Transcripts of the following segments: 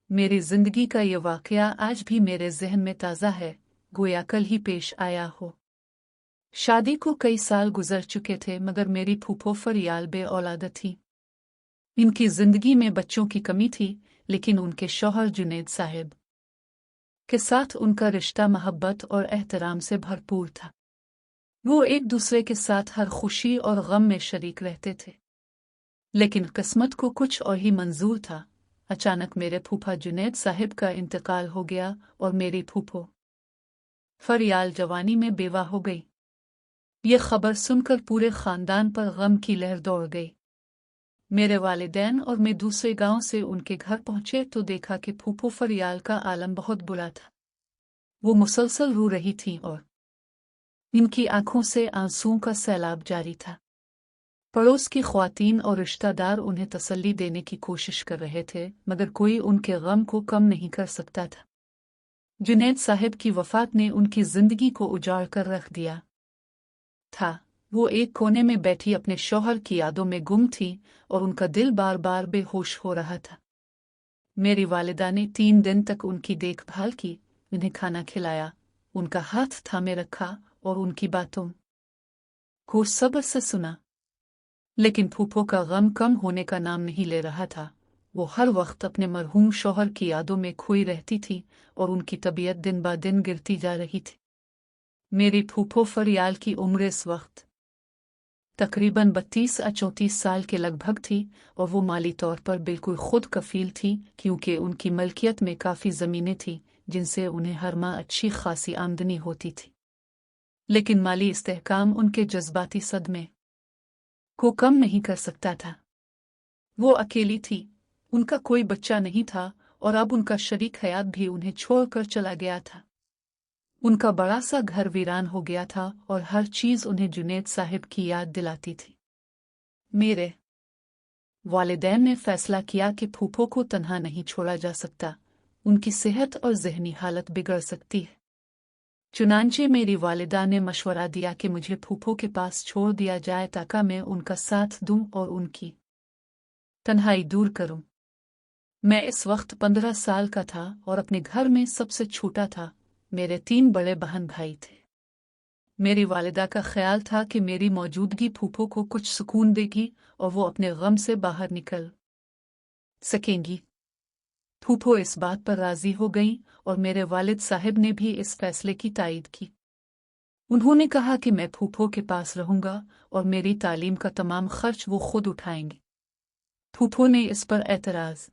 मेरी जिंदगी का ये वाकया आज भी मेरे जहन में ताज़ा है, गोया कल ही पेश आया हो। शादी को कई साल गुजर चुके थे मगर मेरी फूफो फरियाल बे औलाद थी। इनकी जिंदगी में बच्चों की कमी थी, लेकिन उनके शौहर जुनैद साहब के साथ उनका रिश्ता मोहब्बत और एहतराम से भरपूर था। वो एक दूसरे के साथ हर खुशी और गम में शरीक रहते थे। लेकिन किस्मत को कुछ और ही मंजूर था। अचानक मेरे फूफा जुनैद साहब का इंतकाल हो गया और मेरी फूफो फरियाल जवानी में बेवा हो गई। ये खबर सुनकर पूरे खानदान पर गम की लहर दौड़ गई। मेरे वालिदैन और मैं दूसरे गांव से उनके घर पहुंचे तो देखा कि फूफो फरियाल का आलम बहुत बुरा था। वो मुसलसल रो रही थीं और इनकी आंखों से आंसुओं का सैलाब जारी था। पड़ोस की ख्वातीन और रिश्तेदार उन्हें तसल्ली देने की कोशिश कर रहे थे, मगर कोई उनके गम को कम नहीं कर सकता था। जुनैद साहब की वफात ने उनकी जिंदगी को उजाड़ कर रख दिया था। वो एक कोने में बैठी अपने शौहर की यादों में गुम थी और उनका दिल बार बार बेहोश हो रहा था। मेरी वालिदा ने 3 दिन तक उनकी देखभाल की, उन्हें खाना खिलाया, उनका हाथ थामे रखा और उनकी बातों को सब्र से सुना। लेकिन फूफो का गम कम होने का नाम नहीं ले रहा था। वो हर वक्त अपने मरहूम शौहर की यादों में खोई रहती थी और उनकी तबीयत दिन ब दिन गिरती जा रही थी। मेरी फूफो फरियाल की उम्र इस वक्त तकरीबन 32 या 34 साल के लगभग थी और वो माली तौर पर बिल्कुल खुद कफील थी, क्योंकि उनकी मलकियत में काफ़ी ज़मीनें थीं जिनसे उन्हें हर माह अच्छी खासी आमदनी होती थी। लेकिन माली इस्तेहकाम उनके जज्बाती सदमे को कम नहीं कर सकता था। वो अकेली थी, उनका कोई बच्चा नहीं था और अब उनका शरीक हयात भी उन्हें छोड़कर चला गया था। उनका बड़ा सा घर वीरान हो गया था और हर चीज़ उन्हें जुनैद साहब की याद दिलाती थी। मेरे वालिदैन ने फैसला किया कि फूफो को तन्हा नहीं छोड़ा जा सकता, उनकी सेहत और ज़हनी हालत बिगड़ सकती है। चुनांचे मेरी वालिदा ने मशवरा दिया कि मुझे फूफो के पास छोड़ दिया जाए ताकि मैं उनका साथ दूं और उनकी तन्हाई दूर करूं। मैं इस वक्त 15 साल का था और अपने घर में सबसे छोटा था। मेरे 3 बड़े बहन भाई थे। मेरी वालिदा का ख्याल था कि मेरी मौजूदगी फूफो को कुछ सुकून देगी और वो अपने गम से बाहर निकल सकेंगी। फूफो इस बात पर राजी हो गईं और मेरे वालिद साहब ने भी इस फैसले की तायीद की। उन्होंने कहा कि मैं फूफो के पास रहूंगा और मेरी तालीम का तमाम खर्च वो खुद उठाएंगे। फूफो ने इस पर एतराज़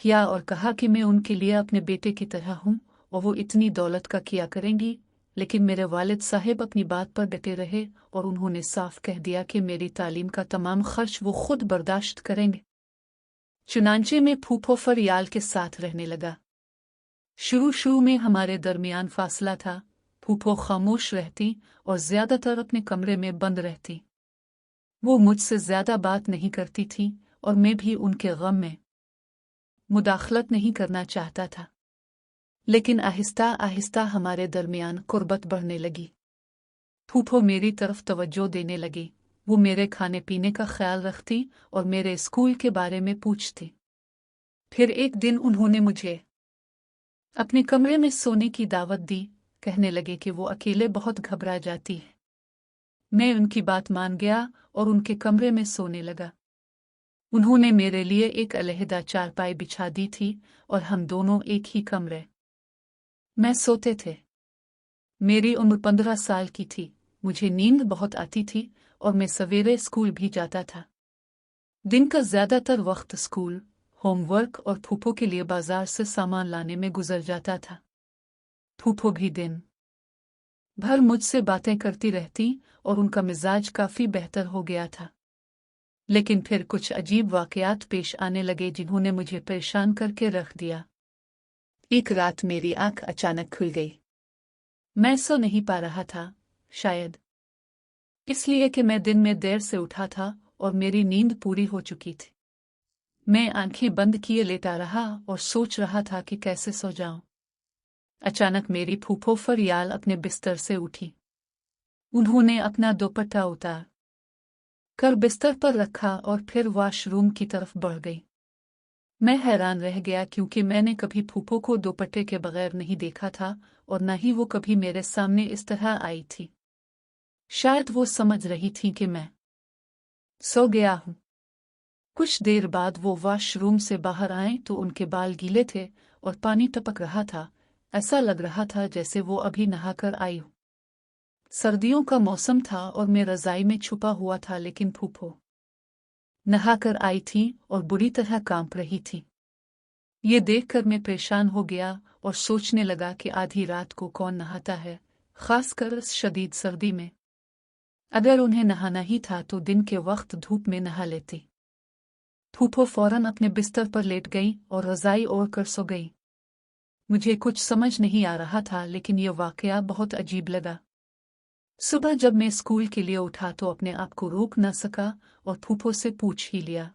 किया और कहा कि मैं उनके लिए अपने बेटे की तरह हूं और वो इतनी दौलत का किया करेंगी। लेकिन मेरे वालिद साहब अपनी बात पर डटे रहे और उन्होंने साफ कह दिया कि मेरी तालीम का तमाम खर्च वो खुद बर्दाश्त करेंगे। चुनांचे में फूफो फरियाल के साथ रहने लगा। शुरू में हमारे दरमियान फासला था। फूफो खामोश रहती और ज्यादातर अपने कमरे में बंद रहती। वो मुझसे ज्यादा बात नहीं करती थी और मैं भी उनके गम में मुदाखलत नहीं करना चाहता था। लेकिन आहिस्ता आहिस्ता हमारे दरमियान कुर्बत बढ़ने लगी। फूफो मेरी तरफ तवज्जो देने लगी। वो मेरे खाने पीने का ख्याल रखती और मेरे स्कूल के बारे में पूछती। फिर एक दिन उन्होंने मुझे अपने कमरे में सोने की दावत दी। कहने लगे कि वो अकेले बहुत घबरा जाती है। मैं उनकी बात मान गया और उनके कमरे में सोने लगा। उन्होंने मेरे लिए एक अलहदा चारपाई बिछा दी थी और हम दोनों एक ही कमरे में सोते थे। मेरी उम्र 15 साल की थी। मुझे नींद बहुत आती थी और मैं सवेरे स्कूल भी जाता था। दिन का ज्यादातर वक्त स्कूल, होमवर्क और फूफो के लिए बाजार से सामान लाने में गुजर जाता था। फूफो भी दिन भर मुझसे बातें करती रहती और उनका मिजाज काफी बेहतर हो गया था। लेकिन फिर कुछ अजीब वाकयात पेश आने लगे जिन्होंने मुझे परेशान करके रख दिया। एक रात मेरी आंख अचानक खुल गई। मैं सो नहीं पा रहा था, शायद इसलिए कि मैं दिन में देर से उठा था और मेरी नींद पूरी हो चुकी थी। मैं आंखें बंद किए लेटा रहा और सोच रहा था कि कैसे सो जाऊं। अचानक मेरी फूफो फरियाल अपने बिस्तर से उठी। उन्होंने अपना दुपट्टा उतार कर बिस्तर पर रखा और फिर वॉशरूम की तरफ बढ़ गई। मैं हैरान रह गया क्योंकि मैंने कभी फूफो को दुपट्टे के बगैर नहीं देखा था और न ही वो कभी मेरे सामने इस तरह आई थी। शायद वो समझ रही थी कि मैं सो गया हूँ। कुछ देर बाद वो वॉशरूम से बाहर आए तो उनके बाल गीले थे और पानी टपक रहा था। ऐसा लग रहा था जैसे वो अभी नहाकर आई हो। सर्दियों का मौसम था और मैं रज़ाई में छुपा हुआ था, लेकिन फूफो नहाकर आई थी और बुरी तरह कांप रही थी। ये देखकर मैं परेशान हो गया और सोचने लगा कि आधी रात को कौन नहाता है, खासकर इस शदीद सर्दी में। अगर उन्हें नहाना ही था तो दिन के वक्त धूप में नहा लेती। फूफो फौरन अपने बिस्तर पर लेट गई और रज़ाई ओढ़ कर सो गई। मुझे कुछ समझ नहीं आ रहा था, लेकिन यह वाकया बहुत अजीब लगा। सुबह जब मैं स्कूल के लिए उठा तो अपने आप को रोक न सका और फूफो से पूछ ही लिया,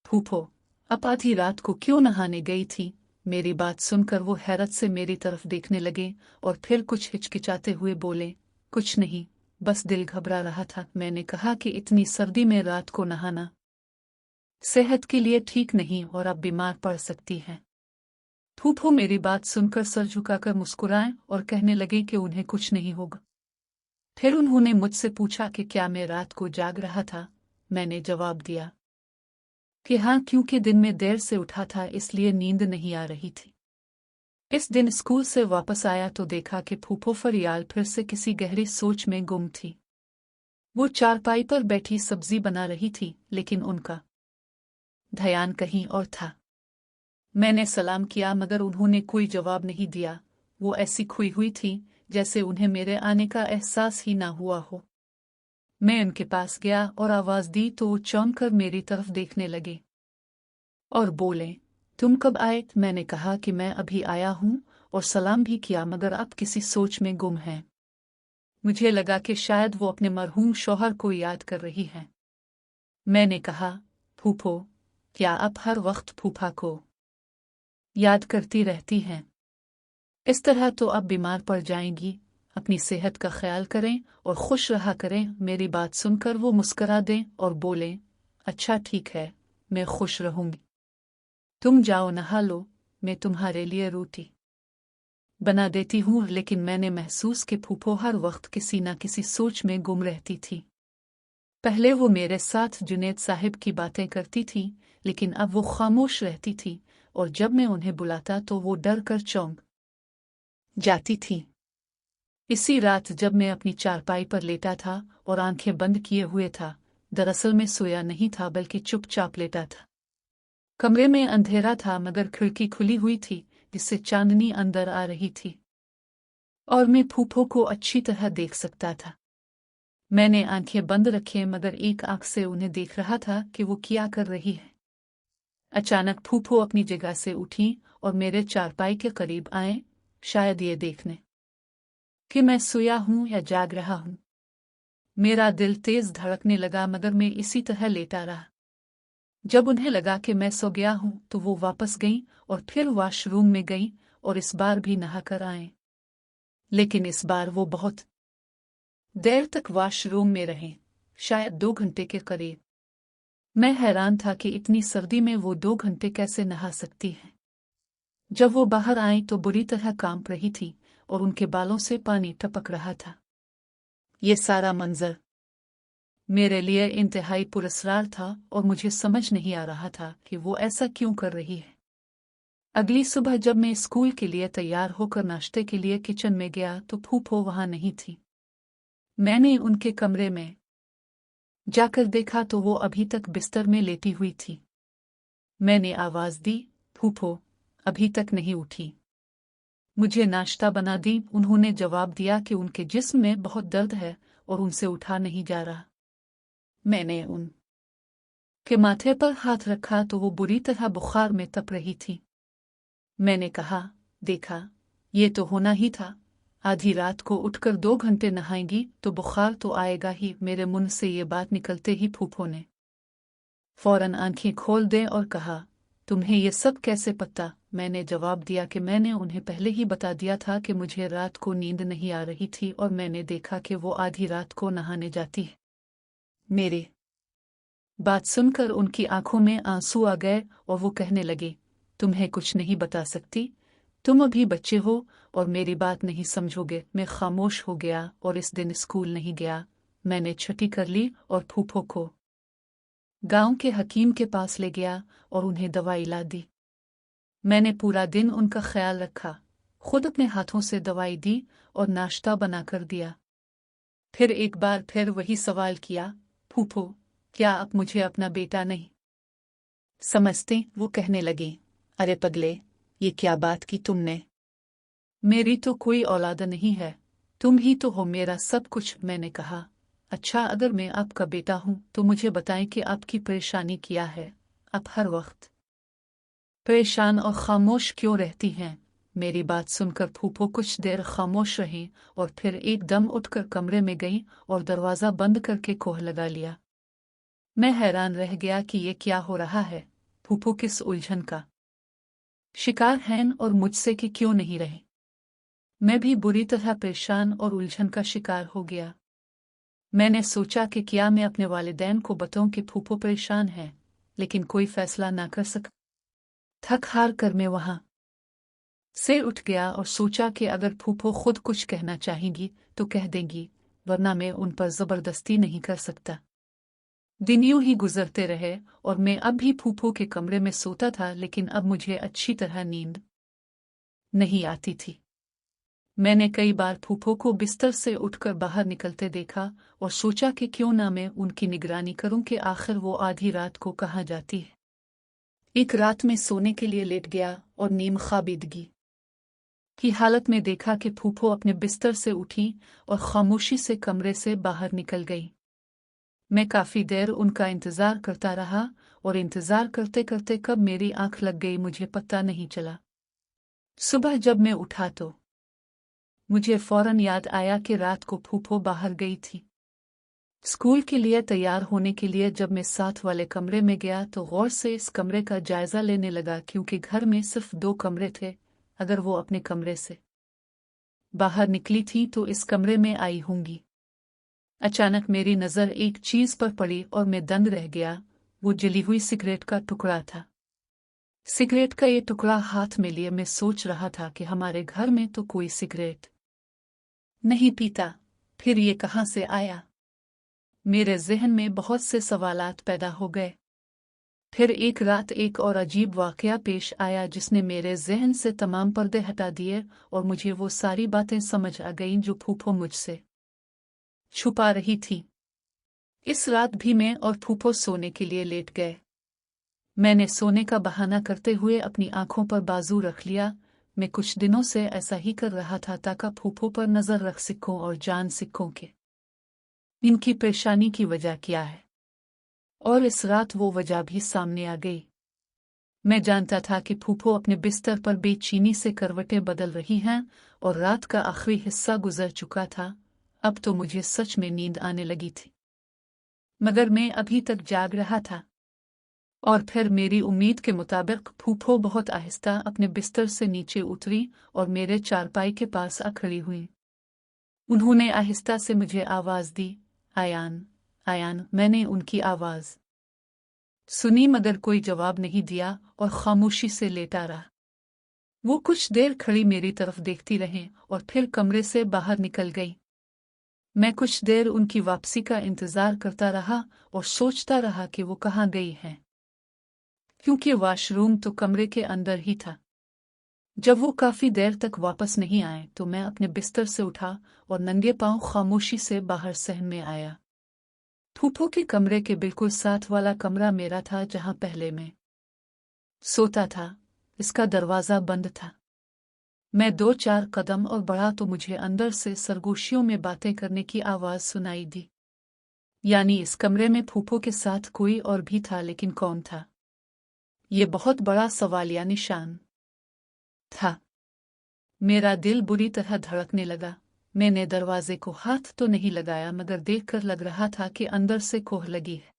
फूफो, अब आधी रात को क्यों नहाने गई थी? मेरी बात सुनकर वो हैरत से मेरी तरफ देखने लगे और फिर कुछ हिचकिचाते हुए बोले, कुछ नहीं, बस दिल घबरा रहा था। मैंने कहा कि इतनी सर्दी में रात को नहाना सेहत के लिए ठीक नहीं और अब बीमार पड़ सकती है। फूफो मेरी बात सुनकर सर झुकाकर मुस्कुराए और कहने लगे कि उन्हें कुछ नहीं होगा। फिर उन्होंने मुझसे पूछा कि क्या मैं रात को जाग रहा था। मैंने जवाब दिया कि हाँ, क्योंकि दिन में देर से उठा था, इसलिए नींद नहीं आ रही थी। इस दिन स्कूल से वापस आया तो देखा कि फूफो फरियाल फिर से किसी गहरी सोच में गुम थी। वो चारपाई पर बैठी सब्जी बना रही थी, लेकिन उनका ध्यान कहीं और था। मैंने सलाम किया मगर उन्होंने कोई जवाब नहीं दिया। वो ऐसी खोई हुई थी जैसे उन्हें मेरे आने का एहसास ही ना हुआ हो। मैं उनके पास गया और आवाज दी तो वो चौंक कर मेरी तरफ देखने लगे और बोले, तुम कब आए? मैंने कहा कि मैं अभी आया हूँ और सलाम भी किया, मगर अब किसी सोच में गुम है। मुझे लगा कि शायद वो अपने मरहूम शौहर को याद कर रही हैं। मैंने कहा, फूफो, क्या आप हर वक्त फूफा को याद करती रहती हैं? इस तरह तो अब बीमार पड़ जाएंगी। अपनी सेहत का ख्याल करें और खुश रहा करें। मेरी बात सुनकर वो मुस्करा दें और बोले, अच्छा ठीक है, मैं खुश रहूंगी। तुम जाओ नहा लो, मैं तुम्हारे लिए रोटी बना देती हूँ। लेकिन मैंने महसूस कि फूफो हर वक्त किसी न किसी सोच में गुम रहती थी। पहले वो मेरे साथ जुनैद साहिब की बातें करती थी, लेकिन अब वो खामोश रहती थी और जब मैं उन्हें बुलाता तो वो डर कर चौंक जाती थी। इसी रात जब मैं अपनी चारपाई पर लेटा था और आंखें बंद किए हुए था, दरअसल मैं सोया नहीं था बल्कि चुपचाप लेटा था। कमरे में अंधेरा था मगर खिड़की खुली हुई थी जिससे चांदनी अंदर आ रही थी और मैं फूफो को अच्छी तरह देख सकता था। मैंने आंखें बंद रखे मगर एक आंख से उन्हें देख रहा था कि वो क्या कर रही है। अचानक फूफो अपनी जगह से उठी और मेरे चारपाई के करीब आए, शायद ये देखने कि मैं सोया हूं या जाग रहा हूं। मेरा दिल तेज धड़कने लगा मगर मैं इसी तरह लेटा रहा। जब उन्हें लगा कि मैं सो गया हूं तो वो वापस गईं और फिर वॉशरूम में गईं और इस बार भी नहाकर आए। लेकिन इस बार वो बहुत देर तक वॉशरूम में रहे, शायद 2 घंटे के करीब। मैं हैरान था कि इतनी सर्दी में वो 2 घंटे कैसे नहा सकती हैं। जब वो बाहर आई तो बुरी तरह कांप रही थी और उनके बालों से पानी टपक रहा था। ये सारा मंजर मेरे लिए इंतहाई पुरस्कार था और मुझे समझ नहीं आ रहा था कि वो ऐसा क्यों कर रही है। अगली सुबह जब मैं स्कूल के लिए तैयार होकर नाश्ते के लिए किचन में गया तो फूफो वहां नहीं थी। मैंने उनके कमरे में जाकर देखा तो वो अभी तक बिस्तर में लेटी हुई थी। मैंने आवाज दी, फूफो, अभी तक नहीं उठी? मुझे नाश्ता बना दी। उन्होंने जवाब दिया कि उनके जिस्म में बहुत दर्द है और उनसे उठा नहीं जा रहा। मैंने उन के माथे पर हाथ रखा तो वो बुरी तरह बुखार में तप रही थी। मैंने कहा, देखा, ये तो होना ही था। आधी रात को उठकर 2 घंटे नहाएंगी तो बुखार तो आएगा ही। मेरे मुंह से ये बात निकलते ही फूफो ने फौरन आंखें खोल दें और कहा, तुम्हें ये सब कैसे पता? मैंने जवाब दिया कि मैंने उन्हें पहले ही बता दिया था कि मुझे रात को नींद नहीं आ रही थी और मैंने देखा कि वो आधी रात को नहाने जाती है। मेरे बात सुनकर उनकी आंखों में आंसू आ गए और वो कहने लगे, तुम्हें कुछ नहीं बता सकती, तुम अभी बच्चे हो और मेरी बात नहीं समझोगे। मैं खामोश हो गया और इस दिन स्कूल नहीं गया। मैंने छुट्टी कर ली और फूफो को गांव के हकीम के पास ले गया और उन्हें दवाई ला दी। मैंने पूरा दिन उनका ख्याल रखा, खुद अपने हाथों से दवाई दी और नाश्ता बनाकर दिया। फिर एक बार फिर वही सवाल किया, फूफो क्या आप मुझे अपना बेटा नहीं समझते? वो कहने लगी, अरे पगले, ये क्या बात की तुमने? मेरी तो कोई औलाद नहीं है, तुम ही तो हो मेरा सब कुछ। मैंने कहा, अच्छा अगर मैं आपका बेटा हूं तो मुझे बताएं कि आपकी परेशानी क्या है। आप हर वक्त परेशान और खामोश क्यों रहती हैं? मेरी बात सुनकर फूफो कुछ देर खामोश रही और फिर एकदम उठकर कमरे में गई और दरवाज़ा बंद करके कोह लगा लिया। मैं हैरान रह गया कि ये क्या हो रहा है। फूफो किस उलझन का शिकार हैं और मुझसे कि क्यों नहीं रहे। मैं भी बुरी तरह परेशान और उलझन का शिकार हो गया। मैंने सोचा कि क्या मैं अपने वालिदैन को बताऊं कि फूफो परेशान है, लेकिन कोई फैसला ना कर सका। थक हार कर मैं वहां से उठ गया और सोचा कि अगर फूफो खुद कुछ कहना चाहेंगी तो कह देंगी, वरना मैं उन पर जबरदस्ती नहीं कर सकता। दिन यूं ही गुजरते रहे और मैं अब भी फूफो के कमरे में सोता था, लेकिन अब मुझे अच्छी तरह नींद नहीं आती थी। मैंने कई बार फूफो को बिस्तर से उठकर बाहर निकलते देखा और सोचा कि क्यों ना मैं उनकी निगरानी करूं कि आखिर वो आधी रात को कहाँ जाती है। एक रात में सोने के लिए लेट गया और नीम ख्वाबीदगी की हालत में देखा कि फूफो अपने बिस्तर से उठी और खामोशी से कमरे से बाहर निकल गई। मैं काफी देर उनका इंतजार करता रहा और इंतजार करते करते कब मेरी आंख लग गई मुझे पता नहीं चला। सुबह जब मैं उठा तो मुझे फौरन याद आया कि रात को फूफो बाहर गई थी। स्कूल के लिए तैयार होने के लिए जब मैं साथ वाले कमरे में गया तो गौर से इस कमरे का जायजा लेने लगा, क्योंकि घर में सिर्फ 2 कमरे थे। अगर वो अपने कमरे से बाहर निकली थी तो इस कमरे में आई होंगी। अचानक मेरी नज़र एक चीज पर पड़ी और मैं दंग रह गया। वो जली हुई सिगरेट का टुकड़ा था। सिगरेट का ये टुकड़ा हाथ में लिए मैं सोच रहा था कि हमारे घर में तो कोई सिगरेट नहीं पीता, फिर ये कहाँ से आया? मेरे ज़हन में बहुत से सवालात पैदा हो गए। फिर एक रात एक और अजीब वाकया पेश आया जिसने मेरे ज़हन से तमाम पर्दे हटा दिए और मुझे वो सारी बातें समझ आ गईं जो फूफो मुझसे छुपा रही थी। इस रात भी मैं और फूफो सोने के लिए लेट गए। मैंने सोने का बहाना करते हुए अपनी आंखों पर बाजू रख लिया। मैं कुछ दिनों से ऐसा ही कर रहा था ताकि फूफो पर नजर रख सकूं और जान सकूं कि इनकी परेशानी की वजह क्या है। और इस रात वो वजह भी सामने आ गई। मैं जानता था कि फूफो अपने बिस्तर पर बेचैनी से करवटें बदल रही हैं और रात का आखिरी हिस्सा गुजर चुका था। अब तो मुझे सच में नींद आने लगी थी, मगर मैं अभी तक जाग रहा था। और फिर मेरी उम्मीद के मुताबिक फूफो बहुत आहिस्ता अपने बिस्तर से नीचे उतरी और मेरे चारपाई के पास आ खड़ी हुई। उन्होंने आहिस्ता से मुझे आवाज़ दी, आयान, आयान। मैंने उनकी आवाज़ सुनी मगर कोई जवाब नहीं दिया और खामोशी से लेटा रहा। वो कुछ देर खड़ी मेरी तरफ देखती रही और फिर कमरे से बाहर निकल गई। मैं कुछ देर उनकी वापसी का इंतजार करता रहा और सोचता रहा कि वो कहाँ गई हैं, क्योंकि वॉशरूम तो कमरे के अंदर ही था। जब वो काफी देर तक वापस नहीं आए तो मैं अपने बिस्तर से उठा और नंगे पांव खामोशी से बाहर सहन में आया। फूफो के कमरे के बिल्कुल साथ वाला कमरा मेरा था जहां पहले मैं सोता था। इसका दरवाजा बंद था। मैं 2-4 कदम और बढ़ा तो मुझे अंदर से सरगोशियों में बातें करने की आवाज सुनाई दी। यानी इस कमरे में फूफो के साथ कोई और भी था, लेकिन कौन था? ये बहुत बड़ा सवालिया निशान था। मेरा दिल बुरी तरह धड़कने लगा। मैंने दरवाजे को हाथ तो नहीं लगाया, मगर देखकर लग रहा था कि अंदर से कोह लगी है।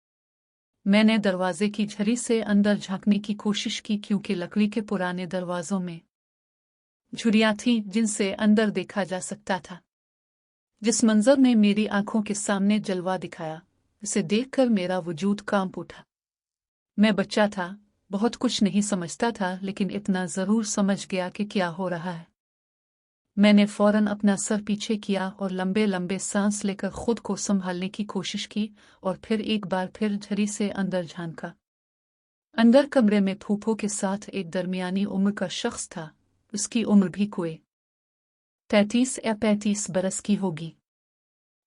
मैंने दरवाजे की झरी से अंदर झांकने की कोशिश की, क्योंकि लकड़ी के पुराने दरवाजों में झुर्रियां थीं जिनसे अंदर देखा जा सकता था। जिस मंजर ने मेरी आंखों के सामने जलवा दिखाया, इसे देखकर मेरा वजूद कांप उठा। मैं बच्चा था, बहुत कुछ नहीं समझता था, लेकिन इतना जरूर समझ गया कि क्या हो रहा है। मैंने फौरन अपना सर पीछे किया और लंबे लंबे सांस लेकर खुद को संभालने की कोशिश की और फिर एक बार फिर झरी से अंदर झांका। अंदर कमरे में फूफो के साथ एक दरमियानी उम्र का शख्स था। उसकी उम्र भी कोई 33 या 35 बरस की होगी।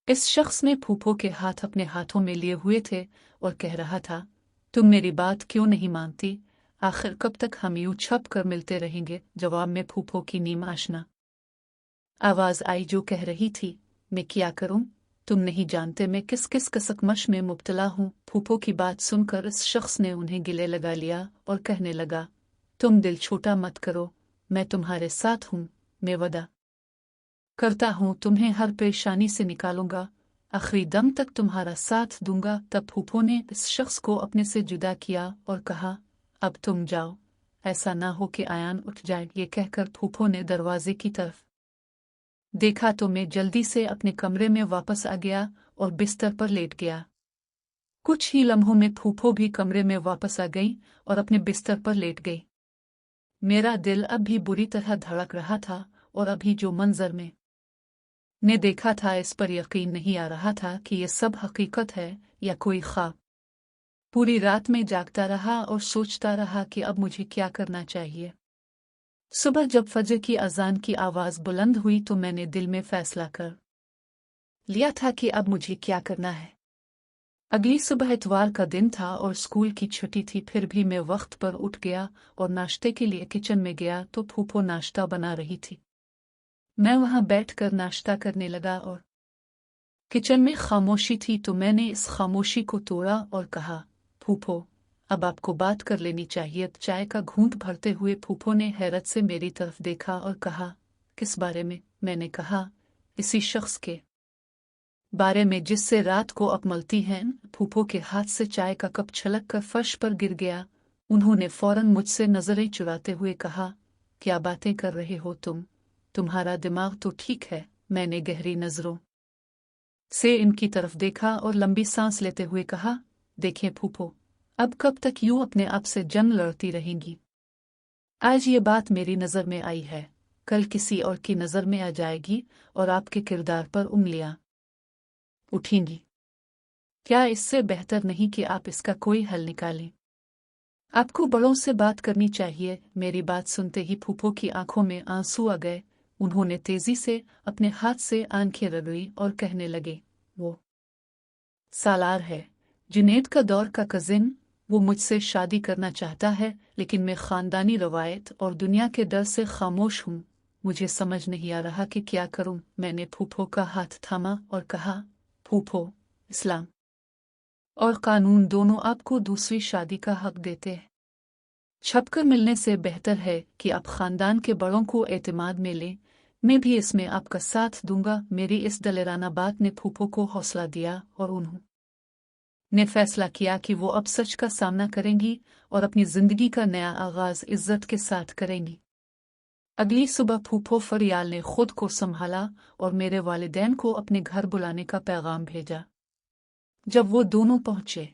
इस शख्स ने फूफो के हाथ अपने हाथों में लिए हुए थे और कह रहा था, तुम मेरी बात क्यों नहीं मानती? आखिर कब तक हम यूं छप कर मिलते रहेंगे? जवाब में फूफो की नीम आशना आवाज आई जो कह रही थी, मैं क्या करूं? तुम नहीं जानते मैं किस किस कसकमश में मुब्तला हूं। फूफो की बात सुनकर इस शख्स ने उन्हें गिले लगा लिया और कहने लगा, तुम दिल छोटा मत करो, मैं तुम्हारे साथ हूं। मैं वादा करता हूं तुम्हें हर परेशानी से निकालूंगा, आखिरी दम तक तुम्हारा साथ दूंगा। तब फूफो ने इस शख्स को अपने से जुदा किया और कहा, अब तुम जाओ, ऐसा ना हो कि आयान उठ जाए। ये कहकर फूफो ने दरवाजे की तरफ देखा तो मैं जल्दी से अपने कमरे में वापस आ गया और बिस्तर पर लेट गया। कुछ ही लम्हों में फूफो भी कमरे में वापस आ गई और अपने बिस्तर पर लेट गई। मेरा दिल अब भी बुरी तरह धड़क रहा था और अभी जो मंजर में ने देखा था इस पर यकीन नहीं आ रहा था कि यह सब हकीकत है या कोई ख्वाब। पूरी रात में जागता रहा और सोचता रहा कि अब मुझे क्या करना चाहिए। सुबह जब फजर की अजान की आवाज बुलंद हुई तो मैंने दिल में फैसला कर लिया था कि अब मुझे क्या करना है। अगली सुबह इतवार का दिन था और स्कूल की छुट्टी थी, फिर भी मैं वक्त पर उठ गया और नाश्ते के लिए किचन में गया तो फूफो नाश्ता बना रही थी। मैं वहां बैठकर नाश्ता करने लगा और किचन में खामोशी थी तो मैंने इस खामोशी को तोड़ा और कहा, फूफो, अब आपको बात कर लेनी चाहिए। चाय का घूंट भरते हुए फूफो ने हैरत से मेरी तरफ देखा और कहा, किस बारे में? मैंने कहा, इसी शख्स के बारे में जिससे रात को आप मलती हैं। फूफो के हाथ से चाय का कप छलक कर फर्श पर गिर गया। उन्होंने फौरन मुझसे नजरें चुराते हुए कहा, क्या बातें कर रहे हो तुम? तुम्हारा दिमाग तो ठीक है। मैंने गहरी नजरों से इनकी तरफ देखा और लंबी सांस लेते हुए कहा, देखें फूफो, अब कब तक यूं अपने आप से जंग लड़ती रहेंगी? आज ये बात मेरी नजर में आई है, कल किसी और की नजर में आ जाएगी और आपके किरदार पर उंगलियां उठेंगी। क्या इससे बेहतर नहीं कि आप इसका कोई हल निकालें? आपको बड़ों से बात करनी चाहिए। मेरी बात सुनते ही फूफो की आंखों में आंसू आ गए। उन्होंने तेजी से अपने हाथ से आंखें रगड़ी और कहने लगे, वो सालार है, जुनैद का दौर का कजिन। वो मुझसे शादी करना चाहता है, लेकिन मैं खानदानी रवायत और दुनिया के डर से खामोश हूँ। मुझे समझ नहीं आ रहा कि क्या करूँ। मैंने फूफो का हाथ थामा और कहा, फूफो, इस्लाम और कानून दोनों आपको दूसरी शादी का हक देते हैं। छपकर मिलने से बेहतर है कि आप खानदान के बड़ों को एतमाद में लें। मैं भी इसमें आपका साथ दूंगा। मेरी इस दलेराना बात ने फूफो को हौसला दिया और उन्होंने फैसला किया कि वो अब सच का सामना करेंगी और अपनी जिंदगी का नया आगाज इज्जत के साथ करेंगी। अगली सुबह फूफो फरियाल ने खुद को संभाला और मेरे वालिदैन को अपने घर बुलाने का पैगाम भेजा। जब वो दोनों पहुंचे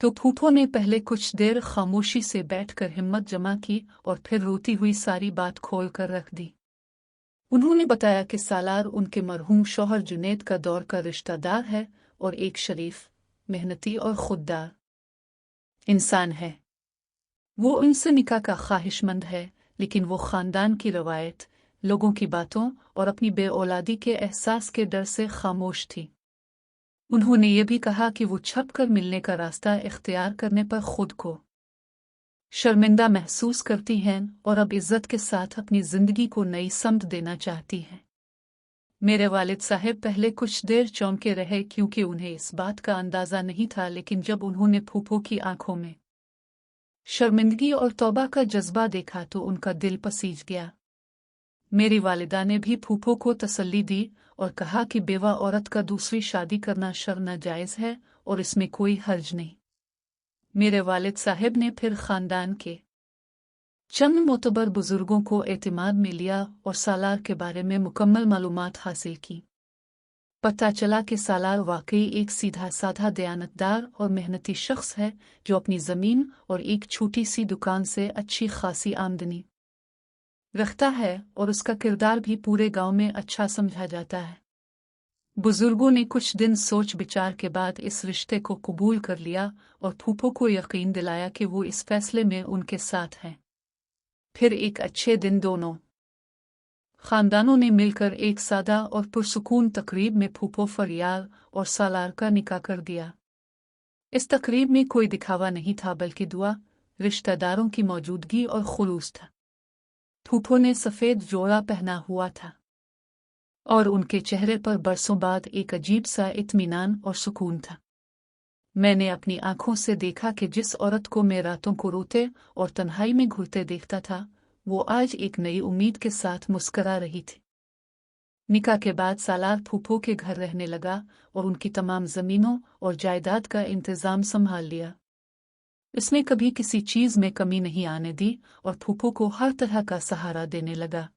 तो फूफो ने पहले कुछ देर खामोशी से बैठकर हिम्मत जमा की और फिर रोती हुई सारी बात खोल कर रख दी। उन्होंने बताया कि सालार उनके मरहूम शौहर जुनैद का दौर का रिश्तेदार है और एक शरीफ, मेहनती और खुददार इंसान है। वो उनसे निकाह का ख्वाहिशमंद है, लेकिन वो खानदान की रवायत, लोगों की बातों और अपनी बेऔलादी के एहसास के डर से खामोश थी। उन्होंने ये भी कहा कि वो छप कर मिलने का रास्ता इख्तियार करने पर खुद को शर्मिंदा महसूस करती हैं और अब इज्जत के साथ अपनी जिंदगी को नई समत देना चाहती हैं। मेरे वालिद साहब पहले कुछ देर चौंके रहे क्योंकि उन्हें इस बात का अंदाजा नहीं था, लेकिन जब उन्होंने फूफो की आंखों में शर्मिंदगी और तौबा का जज्बा देखा तो उनका दिल पसीज गया। मेरी वालिदा ने भी फूफो को तसल्ली दी और कहा कि बेवा औरत का दूसरी शादी करना शर्म जायज़ है और इसमें कोई हर्ज नहीं। मेरे वालिद साहब ने फिर खानदान के चंद मोतबर बुजुर्गों को एतमाद में लिया और सालार के बारे में मुकम्मल मालूमात हासिल की। पता चला कि सालार वाकई एक सीधा साधा दयानतदार और मेहनती शख्स है जो अपनी ज़मीन और एक छोटी सी दुकान से अच्छी खासी आमदनी रखता है और उसका किरदार भी पूरे गांव में अच्छा समझा जाता है। बुजुर्गों ने कुछ दिन सोच विचार के बाद इस रिश्ते को कबूल कर लिया और फूफो को यकीन दिलाया कि वो इस फैसले में उनके साथ हैं। फिर एक अच्छे दिन दोनों खानदानों ने मिलकर एक सादा और पुरसुकून तकरीब में फूफो फरियाल और सालार का निकाह कर दिया। इस तकरीब में कोई दिखावा नहीं था बल्कि दुआ, रिश्तेदारों की मौजूदगी और खुलूस था। फूफो ने सफ़ेद जोड़ा पहना हुआ था और उनके चेहरे पर बरसों बाद एक अजीब सा इत्मीनान और सुकून था। मैंने अपनी आंखों से देखा कि जिस औरत को मैं रातों को रोते और तन्हाई में घुलते देखता था, वो आज एक नई उम्मीद के साथ मुस्करा रही थी। निकाह के बाद सालार फूफो के घर रहने लगा और उनकी तमाम ज़मीनों और जायदाद का इंतज़ाम संभाल लिया। उसने कभी किसी चीज़ में कमी नहीं आने दी और फूफो को हर तरह का सहारा देने लगा।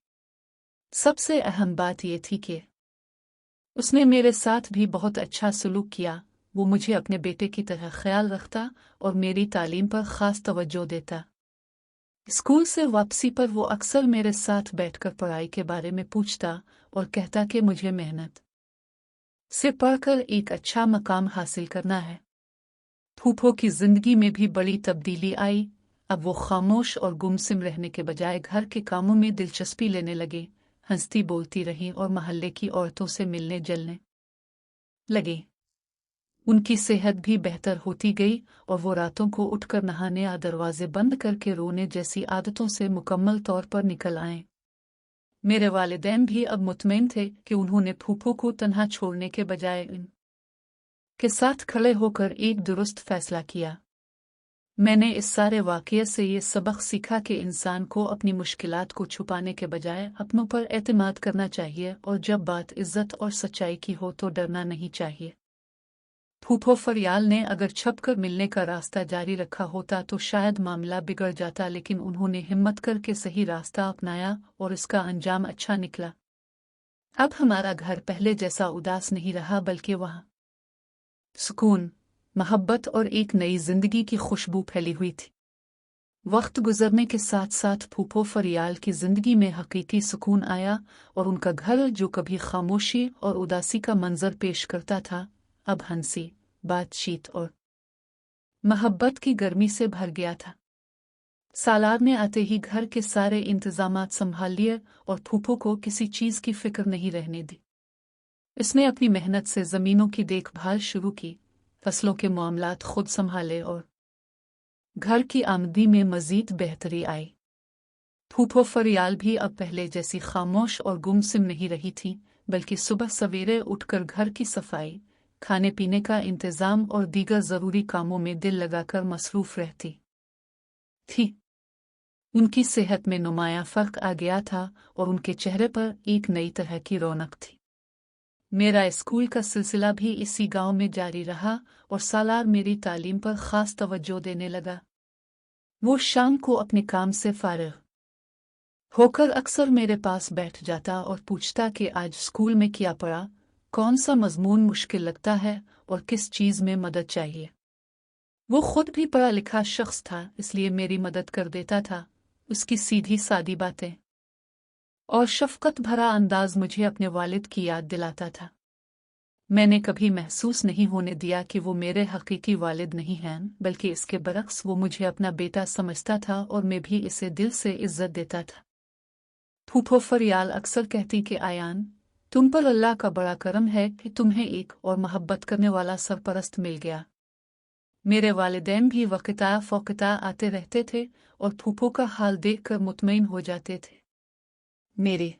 सबसे अहम बात यह थी कि उसने मेरे साथ भी बहुत अच्छा सलूक किया। वो मुझे अपने बेटे की तरह ख्याल रखता और मेरी तालीम पर ख़ास तवज्जो देता। स्कूल से वापसी पर वो अक्सर मेरे साथ बैठकर पढ़ाई के बारे में पूछता और कहता कि मुझे मेहनत से पढ़कर एक अच्छा मकाम हासिल करना है। फूफो की जिंदगी में भी बड़ी तब्दीली आई। अब वो खामोश और गुमसुम रहने के बजाय घर के कामों में दिलचस्पी लेने लगे, हंसती बोलती रहीं और महल्ले की औरतों से मिलने जलने लगे। उनकी सेहत भी बेहतर होती गई और वो रातों को उठकर नहाने या दरवाजे बंद करके रोने जैसी आदतों से मुकम्मल तौर पर निकल आए। मेरे वालिदैन भी अब मुतमईन थे कि उन्होंने फूफो को तन्हा छोड़ने के बजाय उनके साथ खड़े होकर एक दुरुस्त फैसला किया। मैंने इस सारे वाक़ये से ये सबक सीखा कि इंसान को अपनी मुश्किलात को छुपाने के बजाय अपनों पर एतमाद करना चाहिए और जब बात इज्जत और सच्चाई की हो तो डरना नहीं चाहिए। फूफो फरियाल ने अगर छपकर मिलने का रास्ता जारी रखा होता तो शायद मामला बिगड़ जाता, लेकिन उन्होंने हिम्मत करके सही रास्ता अपनाया और इसका अंजाम अच्छा निकला। अब हमारा घर पहले जैसा उदास नहीं रहा बल्कि वहाँ सुकून, मोहब्बत और एक नई जिंदगी की खुशबू फैली हुई थी। वक्त गुजरने के साथ साथ फूफो फरियाल की जिंदगी में हकीकी सुकून आया और उनका घर जो कभी खामोशी और उदासी का मंजर पेश करता था, अब हंसी, बातचीत और मोहब्बत की गर्मी से भर गया था। सालार ने आते ही घर के सारे इंतजामात संभाल लिए और फूफो को किसी चीज की फिक्र नहीं रहने दी। इसने अपनी मेहनत से जमीनों की देखभाल शुरू की, फसलों के मामलात खुद संभाले और घर की आमदनी में मजीद बेहतरी आई। फूफो फरियाल भी अब पहले जैसी खामोश और गुमसुम नहीं रही थी, बल्कि सुबह सवेरे उठकर घर की सफाई, खाने पीने का इंतजाम और दीगर जरूरी कामों में दिल लगाकर मसरूफ रहती थी। उनकी सेहत में नुमाया फर्क आ गया था और उनके चेहरे पर एक नई तरह की रौनक थी। मेरा स्कूल का सिलसिला भी इसी गांव में जारी रहा और सालार मेरी तालीम पर खास तवज्जो देने लगा। वो शाम को अपने काम से फारिग होकर अक्सर मेरे पास बैठ जाता और पूछता कि आज स्कूल में क्या पढ़ा, कौन सा मजमून मुश्किल लगता है और किस चीज़ में मदद चाहिए। वो खुद भी पढ़ा लिखा शख्स था, इसलिए मेरी मदद कर देता था। उसकी सीधी सादी बातें और शफकत भरा अंदाज मुझे अपने वालिद की याद दिलाता था। मैंने कभी महसूस नहीं होने दिया कि वो मेरे हकीकी वालिद नहीं हैं, बल्कि इसके बरक्स वो मुझे अपना बेटा समझता था और मैं भी इसे दिल से इज्जत देता था। फूफो फरियाल अक्सर कहती कि आयान, तुम पर अल्लाह का बड़ा करम है कि तुम्हें एक और मोहब्बत करने वाला सरपरस्त मिल गया। मेरे वालिदैन भी वक़्ता फ़ौक़ता आते रहते थे और फूफो का हाल देखकर मुतमईन हो जाते थे। मेरे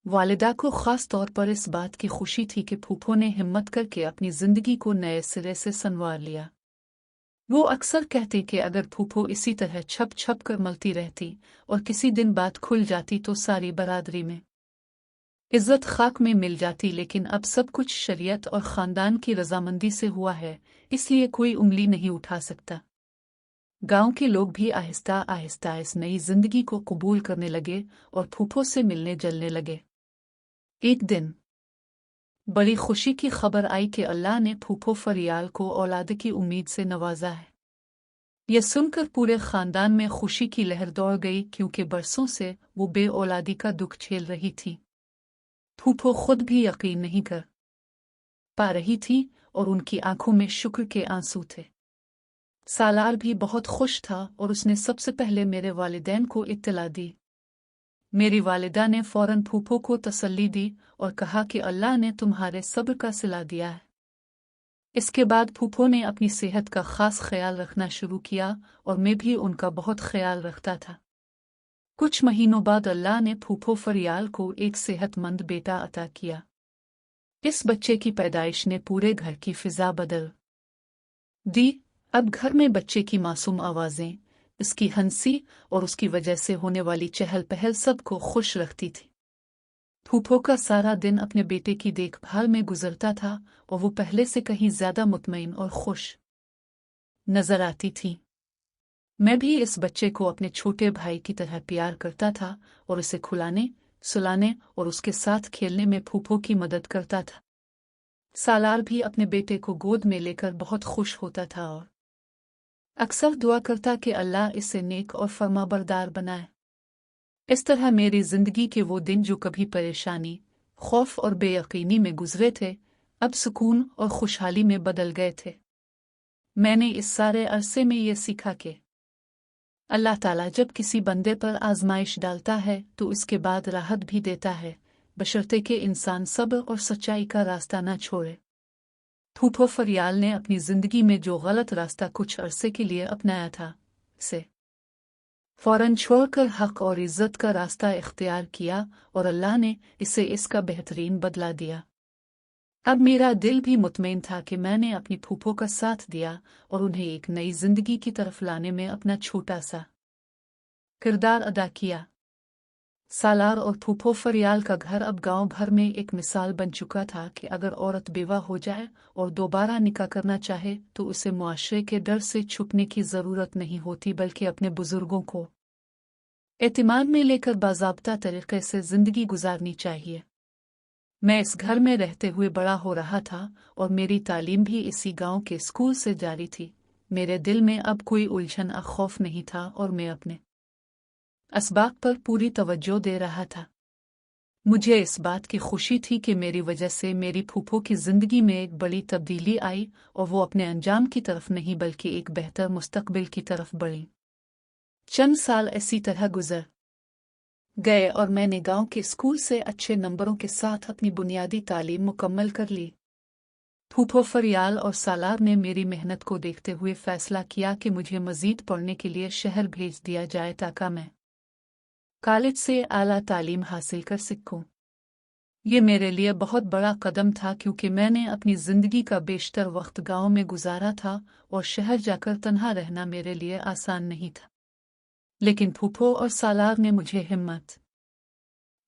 वालिदा को ख़ास तौर पर इस बात की खुशी थी कि फूफो ने हिम्मत करके अपनी ज़िंदगी को नए सिरे से संवार लिया। वो अक्सर कहते कि अगर फूफो इसी तरह छप छप कर मलती रहती और किसी दिन बात खुल जाती तो सारी बरादरी में इज्जत खाक में मिल जाती, लेकिन अब सब कुछ शरीयत और ख़ानदान की रजामंदी से हुआ है, इसलिए कोई उंगली नहीं उठा सकता। गांव के लोग भी आहिस्ता आहिस्ता इस नई जिंदगी को कबूल करने लगे और फूफो से मिलने जलने लगे। एक दिन बड़ी खुशी की खबर आई कि अल्लाह ने फूफो फरियाल को औलाद की उम्मीद से नवाजा है। यह सुनकर पूरे खानदान में खुशी की लहर दौड़ गई, क्योंकि बरसों से वो बे औलादी का दुख झेल रही थी। फूफो खुद भी यकीन नहीं कर पा रही थी और उनकी आंखों में शुक्र के आंसू थे। सालार भी बहुत खुश था और उसने सबसे पहले मेरे वालिदैन को इत्तला दी। मेरी वालिदा ने फौरन फूफो को तसल्ली दी और कहा कि अल्लाह ने तुम्हारे सब्र का सिला दिया है। इसके बाद फूफो ने अपनी सेहत का खास ख्याल रखना शुरू किया और मैं भी उनका बहुत ख्याल रखता था। कुछ महीनों बाद अल्लाह ने फूफो फरियाल को एक सेहतमंद बेटा अता किया। इस बच्चे की पैदाइश ने पूरे घर की फिजा बदल दी। अब घर में बच्चे की मासूम आवाजें, इसकी हंसी और उसकी वजह से होने वाली चहल पहल सबको खुश रखती थी। फूफो का सारा दिन अपने बेटे की देखभाल में गुजरता था और वो पहले से कहीं ज्यादा मुतमईन और खुश नजर आती थी। मैं भी इस बच्चे को अपने छोटे भाई की तरह प्यार करता था और उसे खिलाने, सुलाने और उसके साथ खेलने में फूफो की मदद करता था। सालार भी अपने बेटे को गोद में लेकर बहुत खुश होता था और अक्सर दुआ करता कि अल्लाह इसे नेक और फर्माबरदार बनाए। इस तरह मेरी जिंदगी के वो दिन जो कभी परेशानी, खौफ और बेयकीनी में गुजरे थे, अब सुकून और खुशहाली में बदल गए थे। मैंने इस सारे अरसे में ये सीखा कि अल्लाह ताला जब किसी बंदे पर आजमाइश डालता है तो उसके बाद राहत भी देता है, बशर्ते कि इंसान सब्र और सच्चाई का रास्ता न छोड़े। फूफो फरियाल ने अपनी जिंदगी में जो गलत रास्ता कुछ अरसे के लिए अपनाया था, उसे फौरन छोड़कर हक और इज्जत का रास्ता इख्तियार किया और अल्लाह ने इसे इसका बेहतरीन बदला दिया। अब मेरा दिल भी मुतमईन था कि मैंने अपनी फूफो का साथ दिया और उन्हें एक नई जिंदगी की तरफ लाने में अपना छोटा सा किरदार अदा किया। सालार और फूफो फरियाल का घर अब गांव भर में एक मिसाल बन चुका था कि अगर औरत बेवा हो जाए और दोबारा निकाह करना चाहे तो उसे मुआशरे के डर से छुपने की जरूरत नहीं होती, बल्कि अपने बुजुर्गों को एतमाद में लेकर बाज़ाब्ता तरीके से जिंदगी गुजारनी चाहिए। मैं इस घर में रहते हुए बड़ा हो रहा था और मेरी तालीम भी इसी गांव के स्कूल से जारी थी। मेरे दिल में अब कोई उलझन या खौफ नहीं था और मैं अपने असबाक पर पूरी तवज्जो दे रहा था। मुझे इस बात की खुशी थी कि मेरी वजह से मेरी फूफो की जिंदगी में एक बड़ी तब्दीली आई और वो अपने अंजाम की तरफ नहीं बल्कि एक बेहतर मुस्तकबिल की तरफ बढ़ी। चंद साल इसी तरह गुजर गए और मैंने गांव के स्कूल से अच्छे नंबरों के साथ अपनी बुनियादी तालीम मुकम्मल कर ली। फूफो फरियाल और सालार ने मेरी मेहनत को देखते हुए फैसला किया कि मुझे मजीद पढ़ने के लिए शहर भेज दिया जाए ताकि मैं कॉलेज से आला तालीम हासिल कर सकूं। ये मेरे लिए बहुत बड़ा कदम था, क्योंकि मैंने अपनी जिंदगी का बेशतर वक्त गांव में गुजारा था और शहर जाकर तन्हा रहना मेरे लिए आसान नहीं था। लेकिन फूफो और सालार ने मुझे हिम्मत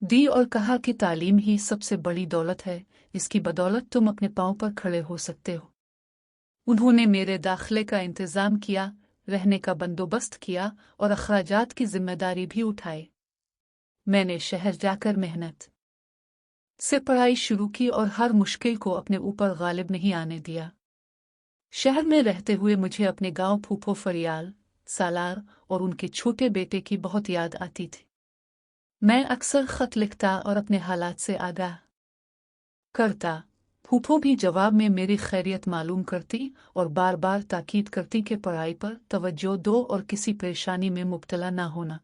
दी और कहा कि तालीम ही सबसे बड़ी दौलत है, इसकी बदौलत तुम अपने पांव पर खड़े हो सकते हो। उन्होंने मेरे दाखिले का इंतजाम किया, रहने का बंदोबस्त किया और अखराजात की जिम्मेदारी भी उठाई। मैंने शहर जाकर मेहनत से पढ़ाई शुरू की और हर मुश्किल को अपने ऊपर गालिब नहीं आने दिया। शहर में रहते हुए मुझे अपने गांव फूफो फरियाल, सालार और उनके छोटे बेटे की बहुत याद आती थी। मैं अक्सर खत लिखता और अपने हालात से आगाह करता। फूफो भी जवाब में मेरी खैरियत मालूम करती और बार बार ताकीद करती कि पढ़ाई पर तवज्जो दो और किसी परेशानी में मुब्तला ना होना।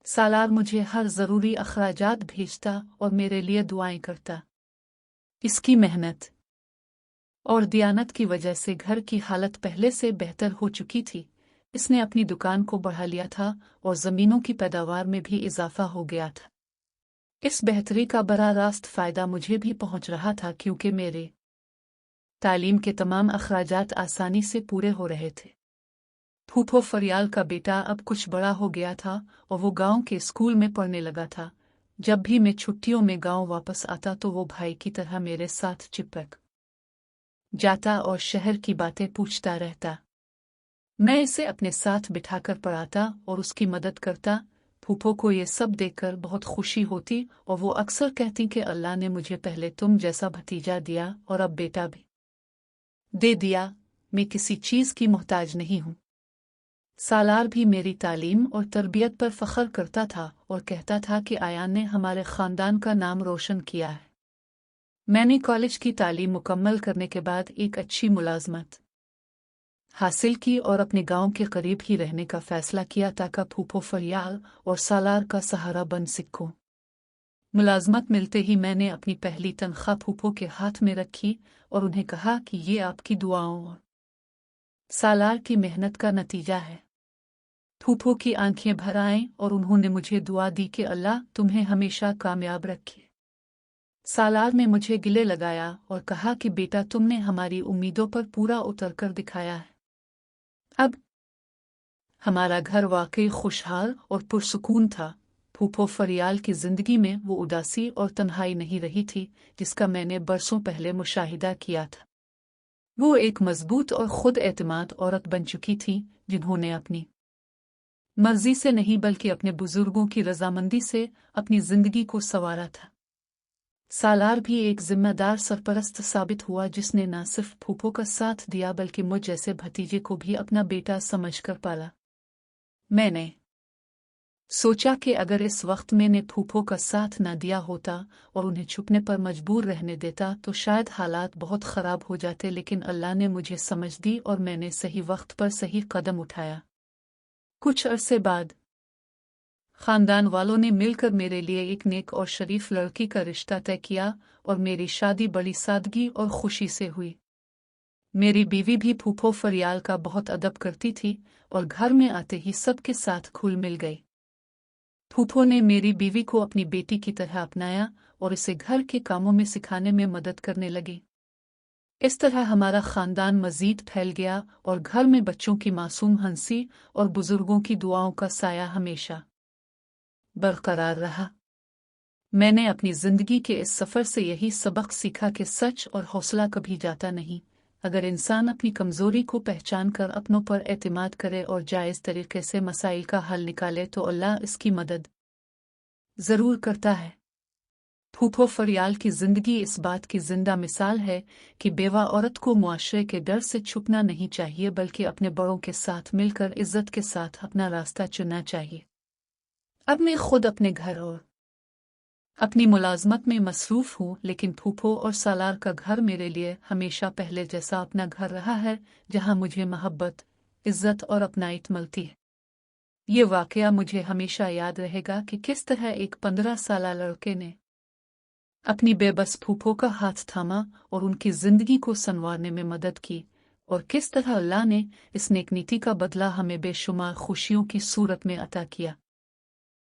सालार मुझे हर ज़रूरी अखराजात भेजता और मेरे लिए दुआएं करता। इसकी मेहनत और दियानत की वजह से घर की हालत पहले से बेहतर हो चुकी थी। इसने अपनी दुकान को बढ़ा लिया था और ज़मीनों की पैदावार में भी इजाफा हो गया था। इस बेहतरी का बड़ा रास्त फ़ायदा मुझे भी पहुंच रहा था, क्योंकि मेरे तालीम के तमाम अखराजात आसानी से पूरे हो रहे थे। फूफो फरियाल का बेटा अब कुछ बड़ा हो गया था और वो गांव के स्कूल में पढ़ने लगा था। जब भी मैं छुट्टियों में गांव वापस आता तो वो भाई की तरह मेरे साथ चिपक जाता और शहर की बातें पूछता रहता। मैं इसे अपने साथ बिठाकर पढ़ाता और उसकी मदद करता। फूफो को ये सब देखकर बहुत खुशी होती और वो अक्सर कहती कि अल्लाह ने मुझे पहले तुम जैसा भतीजा दिया और अब बेटा भी दे दिया, मैं किसी चीज़ की मोहताज नहीं हूँ। सालार भी मेरी तालीम और तरबियत पर फ़ख्र करता था और कहता था कि आयान ने हमारे ख़ानदान का नाम रोशन किया है। मैंने कॉलेज की तालीम मुकम्मल करने के बाद एक अच्छी मुलाजमत हासिल की और अपने गांव के करीब ही रहने का फ़ैसला किया ताकि फूफो फरियाल और सालार का सहारा बन सकूं। मुलाजमत मिलते ही मैंने अपनी पहली तनख्वाह फूफो के हाथ में रखी और उन्हें कहा कि ये आपकी दुआओं और सालार की मेहनत का नतीजा है। फूफो की आंखें भर आईं और उन्होंने मुझे दुआ दी कि अल्लाह तुम्हें हमेशा कामयाब रखे। सालार ने मुझे गिले लगाया और कहा कि बेटा तुमने हमारी उम्मीदों पर पूरा उतर कर दिखाया है। अब हमारा घर वाकई खुशहाल और पुरसुकून था। फूफो फरियाल की जिंदगी में वो उदासी और तन्हाई नहीं रही थी जिसका मैंने बरसों पहले मुशाहिदा किया था। वो एक मजबूत और खुद एतमाद औरत बन चुकी थी जिन्होंने अपनी मर्जी से नहीं बल्कि अपने बुजुर्गों की रजामंदी से अपनी जिंदगी को संवारा था। सालार भी एक जिम्मेदार सरपरस्त साबित हुआ जिसने न सिर्फ फूफो का साथ दिया बल्कि मुझ जैसे भतीजे को भी अपना बेटा समझकर पाला। मैंने सोचा कि अगर इस वक्त मैंने फूफो का साथ न दिया होता और उन्हें छुपने पर मजबूर रहने देता तो शायद हालात बहुत ख़राब हो जाते, लेकिन अल्लाह ने मुझे समझ दी और मैंने सही वक्त पर सही कदम उठाया। कुछ अरसे बाद खानदान वालों ने मिलकर मेरे लिए एक नेक और शरीफ लड़की का रिश्ता तय किया और मेरी शादी बड़ी सादगी और खुशी से हुई। मेरी बीवी भी फूफो फरियाल का बहुत अदब करती थी और घर में आते ही सबके साथ घुल मिल गई। फूफो ने मेरी बीवी को अपनी बेटी की तरह अपनाया और इसे घर के कामों में सिखाने में मदद करने लगी। इस तरह हमारा खानदान मजीद फैल गया और घर में बच्चों की मासूम हंसी और बुजुर्गों की दुआओं का साया हमेशा बरकरार रहा। मैंने अपनी जिंदगी के इस सफर से यही सबक सीखा कि सच और हौसला कभी जाता नहीं। अगर इंसान अपनी कमजोरी को पहचान कर अपनों पर एतमाद करे और जायज़ तरीके से मसाइल का हल निकाले तो अल्लाह इसकी मदद जरूर करता है। फूफो फरियाल की जिंदगी इस बात की जिंदा मिसाल है कि बेवा औरत को मुआशरे के डर से छुपना नहीं चाहिए बल्कि अपने बड़ों के साथ मिलकर इज्जत के साथ अपना रास्ता चुनना चाहिए। अब मैं खुद अपने घर और अपनी मुलाजमत में मसरूफ हूँ, लेकिन फूफो और सालार का घर मेरे लिए हमेशा पहले जैसा अपना घर रहा है जहाँ मुझे मोहब्बत, इज्जत और अपनाइत मिलती है। ये वाकया मुझे हमेशा याद रहेगा कि किस तरह एक 15 साला लड़के ने अपनी बेबस फूफो का हाथ थामा और उनकी जिंदगी को संवारने में मदद की और किस तरह अल्लाह ने इस नेक नीति का बदला हमें बेशुमार खुशियों की सूरत में अता किया।